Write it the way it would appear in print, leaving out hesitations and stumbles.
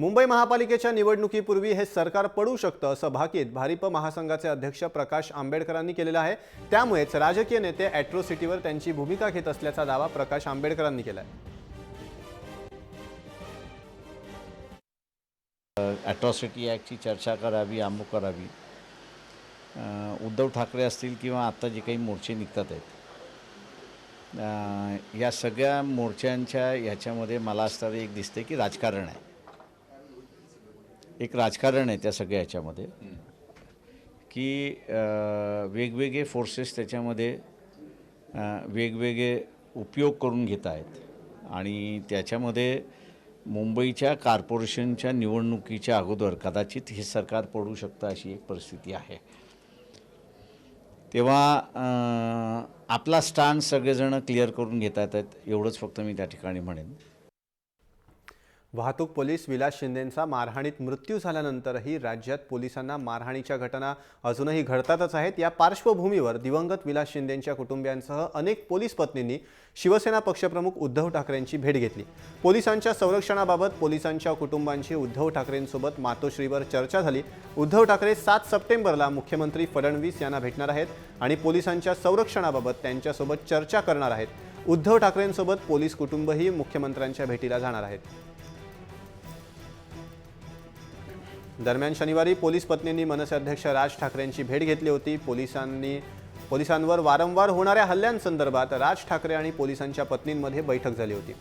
मुंबई महापालिकेच्या निवडणुकीपूर्वी हे सरकार पडू शकतं असं भाकीत भारिप महासंघाचे अध्यक्ष प्रकाश आंबेडकरांनी केलेलं आहे। त्यामुळेच राजकीय नेते ॲट्रॉसिटीवर त्यांची भूमिका घेत असल्याचा दावा प्रकाश आंबेडकरांनी केला आहे। ॲट्रॉसिटी ॲक्टची चर्चा करावी, अमुक करावी। उद्धव ठाकरे असतील किंवा आता जे काही मोर्चे निघतात आहेत, या सगळ्या मोर्चांच्या ह्याच्यामध्ये मला असं एक दिसते की राजकारण आहे, एक राजकारण आहे त्या सगळ्या ह्याच्यामध्ये की वेगवेगळे फोर्सेस त्याच्यामध्ये वेगवेगळे उपयोग करून घेत आहेत आणि त्याच्यामध्ये मुंबईच्या कॉर्पोरेशनच्या निवडणुकीच्या अगोदर कदाचित हे सरकार पडू शकतं अशी एक परिस्थिती आहे। तेव्हा आपला स्टॅन्ड सगळेजण क्लिअर करून घेतात आहेत, एवढंच फक्त मी त्या ठिकाणी म्हणेन। वाहतूक पोलीस विलास शिंदेंचा मारहाणीत मृत्यू झाल्यानंतरही राज्यात पोलिसांना मारहाणीच्या घटना अजूनही घडतातच आहेत। या पार्श्वभूमीवर दिवंगत विलास शिंदेंच्या कुटुंबियांसह अनेक पोलीस पत्नींनी शिवसेना पक्षप्रमुख उद्धव ठाकरेंची भेट घेतली। पोलिसांच्या संरक्षणाबाबत पोलिसांच्या कुटुंबांची उद्धव ठाकरेंसोबत मातोश्रीवर चर्चा झाली। उद्धव ठाकरे 7 सप्टेंबरला मुख्यमंत्री फडणवीस यांना भेटणार आहेत आणि पोलिसांच्या संरक्षणाबाबत त्यांच्यासोबत चर्चा करणार आहेत। उद्धव ठाकरेंसोबत पोलीस कुटुंबही मुख्यमंत्र्यांच्या भेटीला जाणार आहेत। दरम्यान शनिवारी पोलीस पत्नींनी मनसे अध्यक्ष राज ठाकरेंची भेट घेतली होती। पोलिसांवर वारंवार होणाऱ्या हल्ल्यांसंदर्भात राज ठाकरे आणि पोलिसांच्या पत्नींमध्ये बैठक झाली होती।